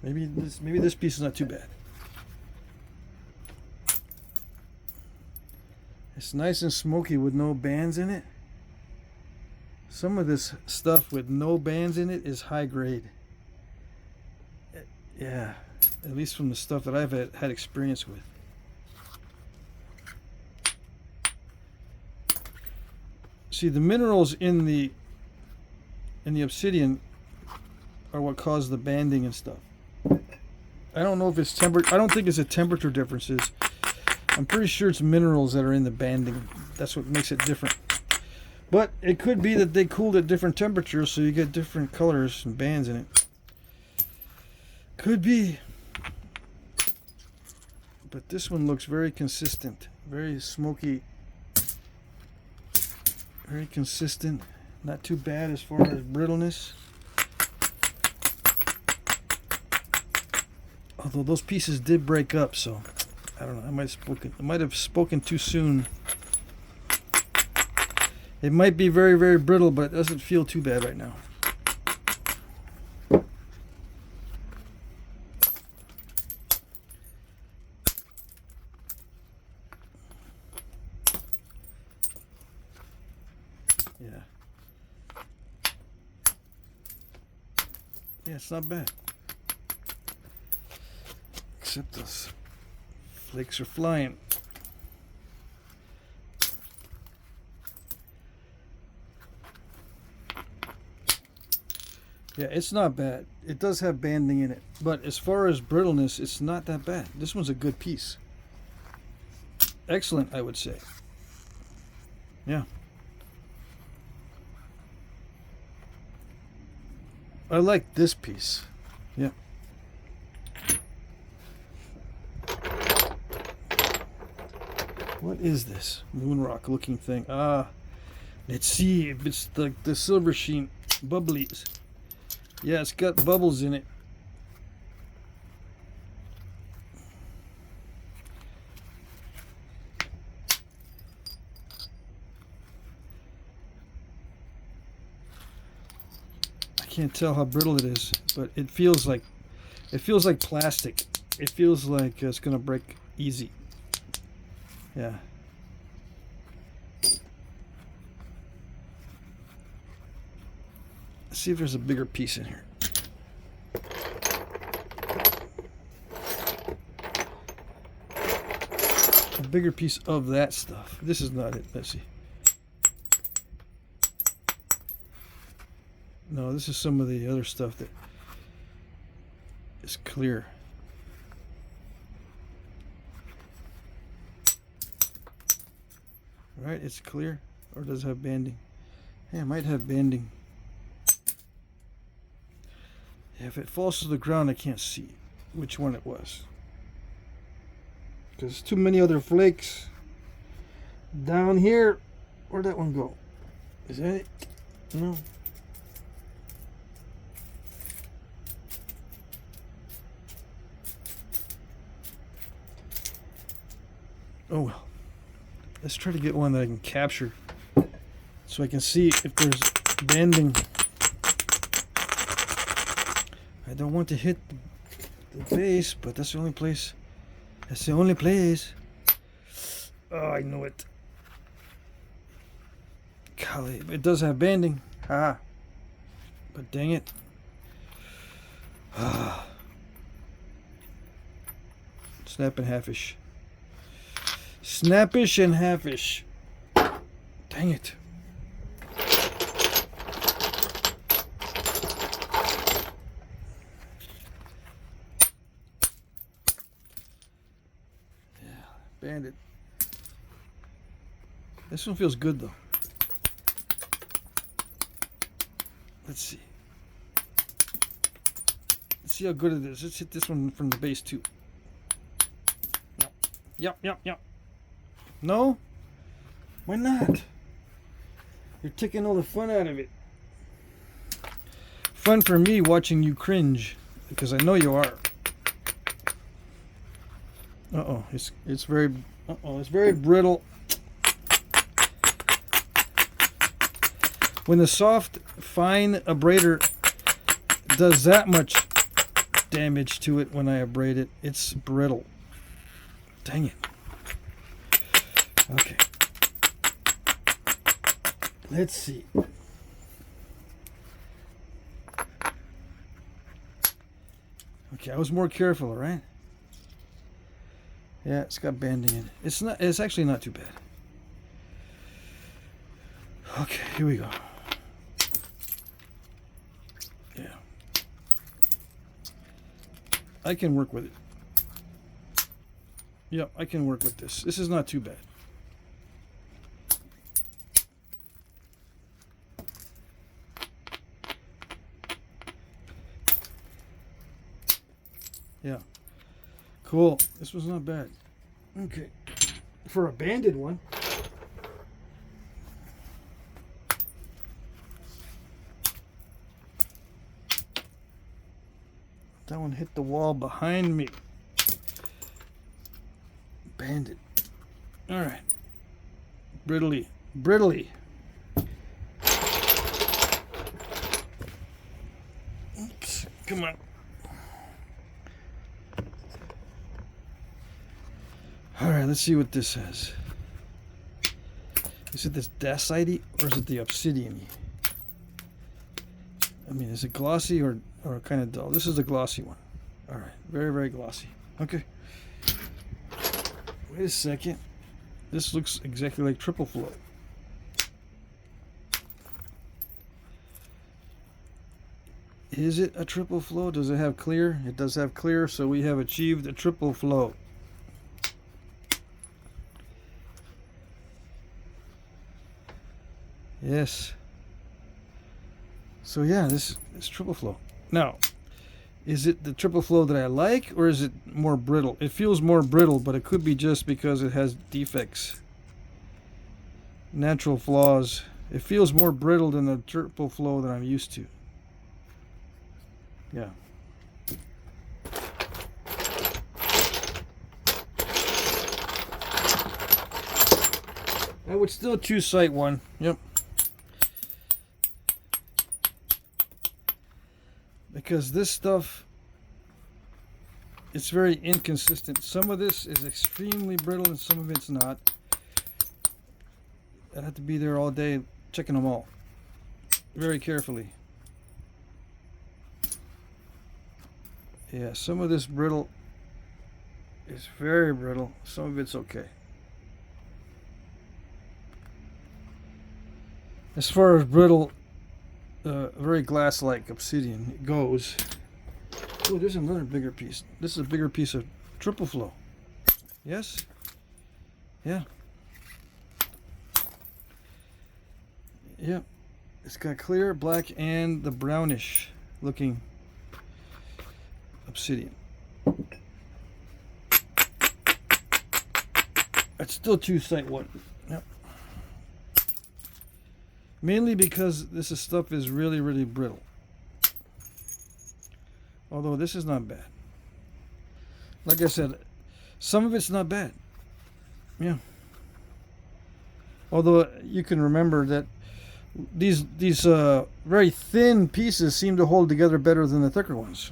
Maybe this piece is not too bad. It's nice and smoky with no bands in it. Some of this stuff with no bands in it is high grade. Yeah, at least from the stuff that I've had experience with. See, the minerals in the obsidian are what cause the banding and stuff. I don't know if it's temperature. I don't think it's a temperature differences. I'm pretty sure it's minerals that are in the banding. That's what makes it different. But it could be that they cooled at different temperatures, so you get different colors and bands in it. Could be. But this one looks very consistent. Very smoky. Very consistent. Not too bad as far as brittleness. Although those pieces did break up, so I don't know. I might have spoken too soon. It might be very, very brittle, but it doesn't feel too bad right now. Yeah. Yeah, it's not bad. Except those flakes are flying. Yeah, it's not bad. It does have banding in it, but as far as brittleness, it's not that bad. This one's a good piece. Excellent, I would say. Yeah. I like this piece. Yeah. What is this moon rock looking thing? Let's see if it's the silver sheen bubblies. Yeah, it's got bubbles in it. can't tell how brittle it is, but it feels like plastic. It feels like it's gonna break easy. Yeah. Let's see if there's a bigger piece in here. A bigger piece of that stuff. This is not it. Let's see. No, this is some of the other stuff that is clear. Right, it's clear, or does it have banding? Yeah, it might have banding. Yeah, if it falls to the ground, I can't see which one it was. Because too many other flakes down here. Where'd that one go? Is that it? No. Oh well. Let's try to get one that I can capture so I can see if there's banding. I don't want to hit the base, but that's the only place. That's the only place. Oh, I know it. Golly, it does have banding. Ah. But dang it. Snap and halfish. Snappish and halfish. Dang it. Yeah, banded. This one feels good though. Let's see. Let's see how good it is. Let's hit this one from the base too. Yep. No? Why not? You're taking all the fun out of it. Fun for me watching you cringe, because I know you are. Uh-oh, it's very brittle. When the soft, fine abrader does that much damage to it when I abrade it, it's brittle. Dang it. Okay. Let's see. Okay, I was more careful, all right? Yeah, it's got banding in it. It's actually not too bad. Okay, here we go. Yeah. I can work with it. Yep, I can work with this. This is not too bad. Yeah. Cool. This was not bad. Okay. For a banded one. That one hit the wall behind me. Banded. All right. Brittly. Oops. Come on. All right, let's see what this says. Is it this Dacite or is it the Obsidian? I mean, is it glossy or kind of dull? This is the glossy one. All right, very, very glossy. Okay. Wait a second. This looks exactly like triple flow. Is it a triple flow? Does it have clear? It does have clear, so we have achieved a triple flow. Yes. So yeah, this is triple flow. Now, is it the triple flow that I like, or is it more brittle? It feels more brittle, but it could be just because it has defects. Natural flaws. It feels more brittle than the triple flow that I'm used to. Yeah. I would still choose Site 1. Yep. because this stuff, it's very inconsistent. Some of this is extremely brittle and some of it's not. I have to be there all day checking them all very carefully. Yeah, some of this brittle is very brittle, some of it's okay. As far as brittle, very glass-like obsidian goes. Oh, there's another bigger piece. This is a bigger piece of triple flow. Yes? Yeah. Yeah. It's got clear, black, and the brownish looking obsidian. I'd still choose site 1. Yep. Mainly because this stuff is really, really brittle. Although this is not bad. Like I said, some of it's not bad. Yeah. Although you can remember that these very thin pieces seem to hold together better than the thicker ones.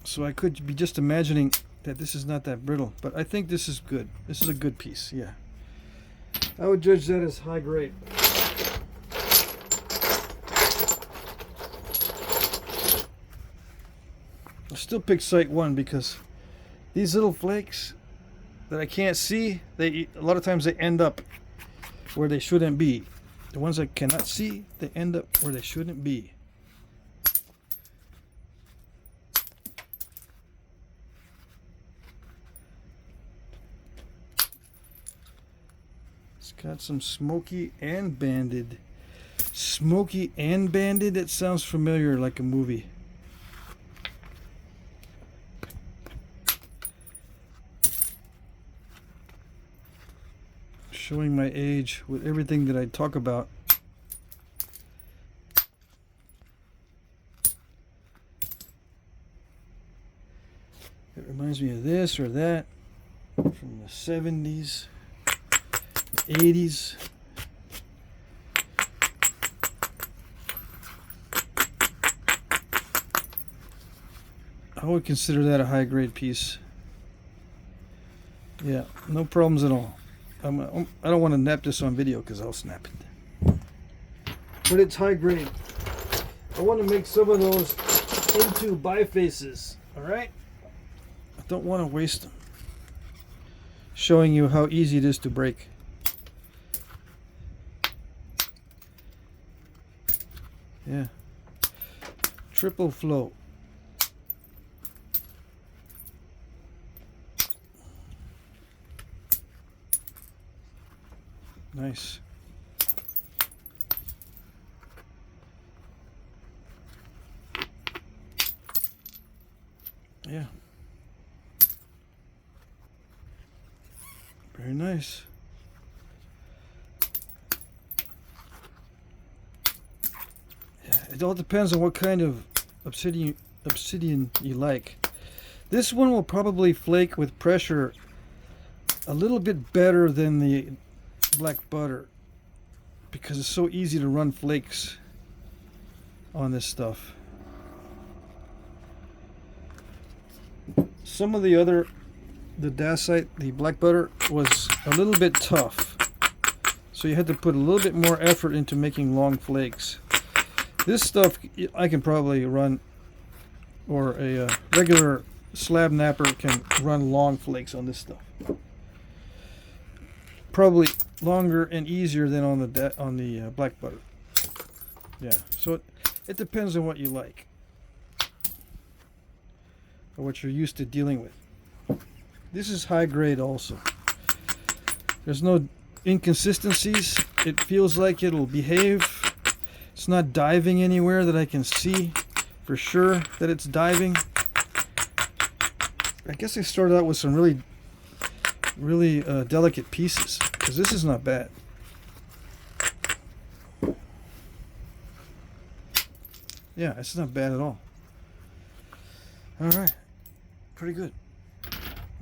So I could be just imagining that this is not that brittle, but I think this is good. This is a good piece, yeah. I would judge that as high grade. I'll still pick site 1 because these little flakes that I can't see, a lot of times they end up where they shouldn't be. The ones I cannot see, they end up where they shouldn't be. It's got some smoky and banded. Smoky and banded, it sounds familiar, like a movie. Showing my age with everything that I talk about. It reminds me of this or that from the 70s, 80s. I would consider that a high grade piece. Yeah, no problems at all. I don't want to nap this on video because I'll snap it. But it's high grade. I want to make some of those into bifaces. Alright? I don't want to waste them. Showing you how easy it is to break. Yeah. Triple flow. Nice. Yeah. Very nice. Yeah, it all depends on what kind of obsidian you like. This one will probably flake with pressure a little bit better than the black butter because it's so easy to run flakes on this stuff. Some of the Dacite, the black butter, was a little bit tough, so you had to put a little bit more effort into making long flakes. This stuff I can probably run, or a regular slab napper can run long flakes on this stuff. Probably longer and easier than on the black butter. Yeah, so it depends on what you like or what you're used to dealing with. This is high grade also. There's no inconsistencies. It feels like it'll behave. It's not diving anywhere that I can see for sure that it's diving. I guess I started out with some really delicate pieces, because this is not bad. Yeah, it's not bad at all. Alright, pretty good.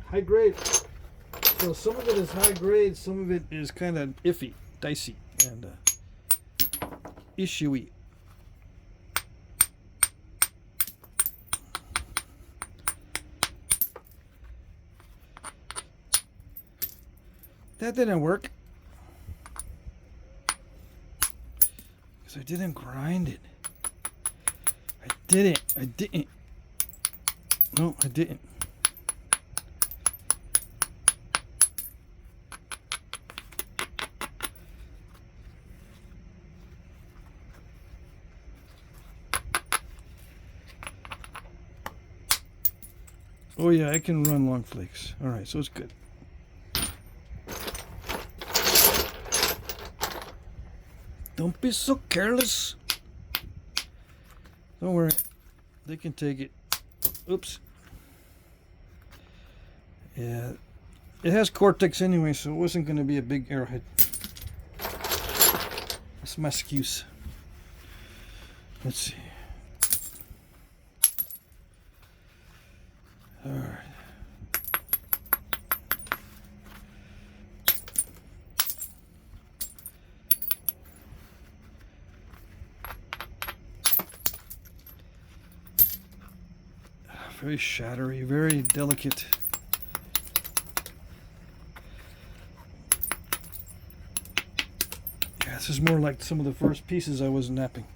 High grade. So some of it is high grade, some of it is kind of iffy, dicey, and issuey. That didn't work. Because I didn't grind it. I didn't. No, I didn't. Oh yeah, I can run long flakes. Alright, so it's good. Don't be so careless. Don't worry. They can take it. Oops. Yeah. It has Cortex anyway, so it wasn't going to be a big arrowhead. That's my excuse. Let's see. Alright. Very shattery, very delicate. Yeah, this is more like some of the first pieces I was knapping.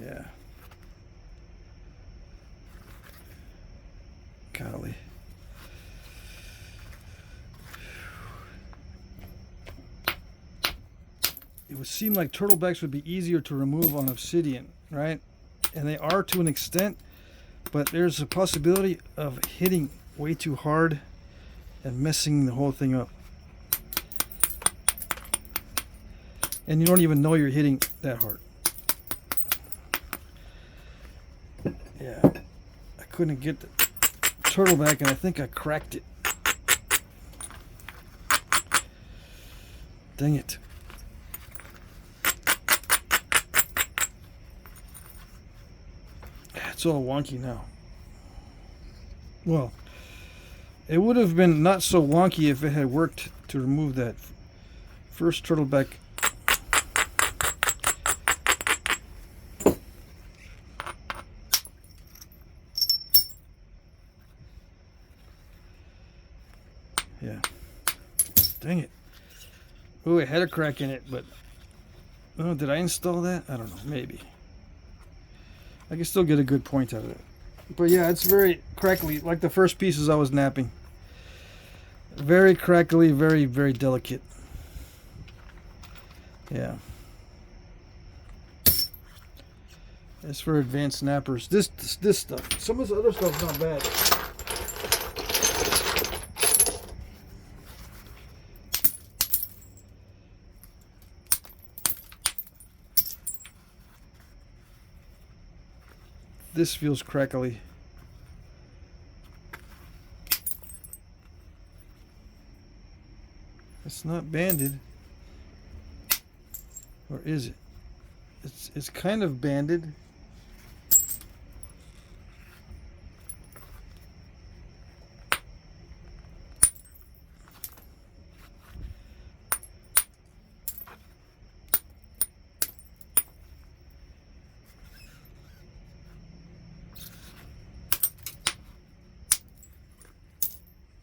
Yeah. Golly. It would seem like turtlebacks would be easier to remove on Obsidian, right? And they are to an extent, but there's a possibility of hitting way too hard and messing the whole thing up. And you don't even know you're hitting that hard. Yeah, I couldn't get the turtleback, and I think I cracked it. Dang it. It's all wonky now. Well, it would have been not so wonky if it had worked to remove that first turtleback. Yeah. Dang it. Oh, it had a crack in it, but... Oh, did I install that? I don't know. Maybe. I can still get a good point out of it. But yeah, it's very crackly, like the first pieces I was knapping. Very crackly, very, very delicate. Yeah. It's for advanced snappers. This stuff. Some of this other stuff's not bad. This feels crackly. It's not banded. Or is it? It's kind of banded.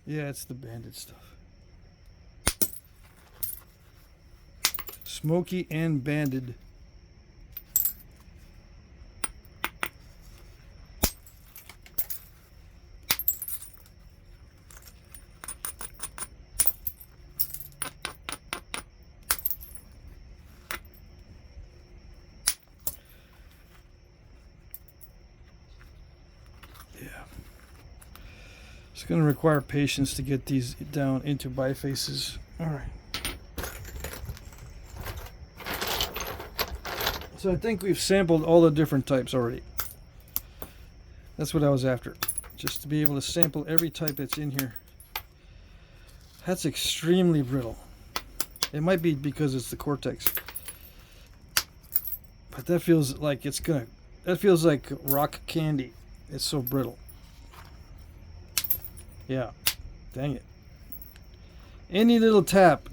Yeah, it's the banded stuff. Smoky and banded. It's going to require patience to get these down into bifaces. Alright. So I think we've sampled all the different types already. That's what I was after. Just to be able to sample every type that's in here. That's extremely brittle. It might be because it's the Cortex. But that feels like it's gonna... That feels like rock candy. It's so brittle. Yeah. Dang it. Any little tap.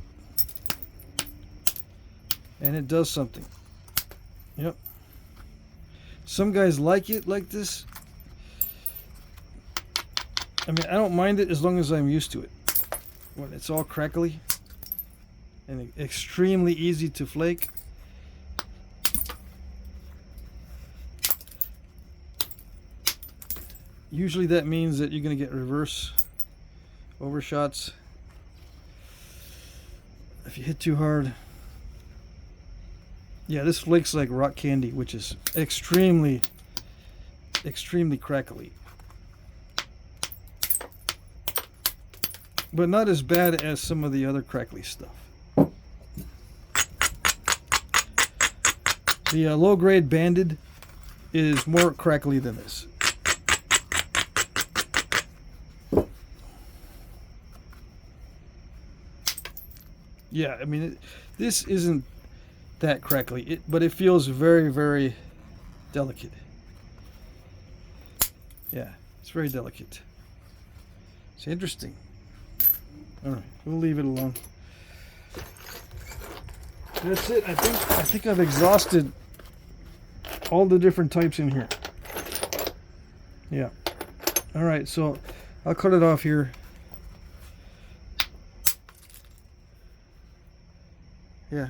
And it does something. Yep. Some guys like it like this. I mean, I don't mind it as long as I'm used to it. When it's all crackly and extremely easy to flake. Usually that means that you're going to get reverse overshots if you hit too hard. Yeah, this flakes like rock candy, which is extremely crackly. But not as bad as some of the other crackly stuff. The low-grade banded is more crackly than this. Yeah, I mean, this isn't that crackly, but it feels very, very delicate. Yeah, it's very delicate. It's interesting. All right, we'll leave it alone. That's it. I think I've exhausted all the different types in here. Yeah. All right, so I'll cut it off here. Yeah.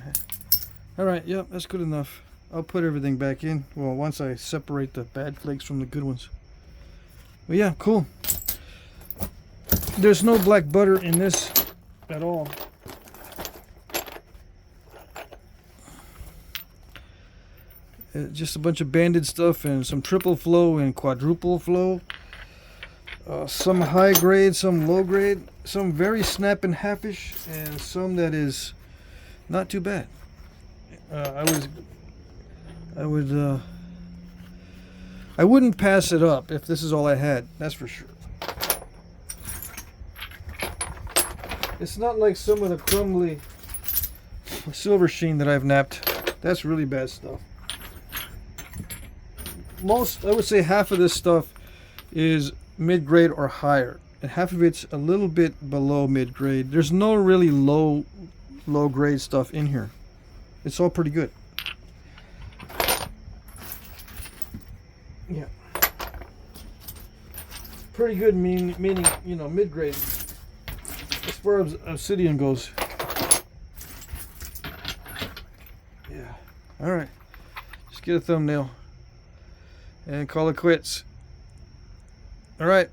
All right, yep, that's good enough. I'll put everything back in. Well, once I separate the bad flakes from the good ones. But yeah, cool. There's no black butter in this at all. Just a bunch of banded stuff and some triple flow and quadruple flow. Some high grade, some low grade, some very snap and halfish, and some that is not too bad. I wouldn't pass it up if this is all I had. That's for sure. It's not like some of the crumbly silver sheen that I've napped. That's really bad stuff. I would say half of this stuff is mid-grade or higher, and half of it's a little bit below mid-grade. There's no really low-grade stuff in here. It's all pretty good. Yeah. Pretty good meaning, you know, mid-grade. As far as Obsidian goes. Yeah. Alright. Just get a thumbnail. And call it quits. Alright.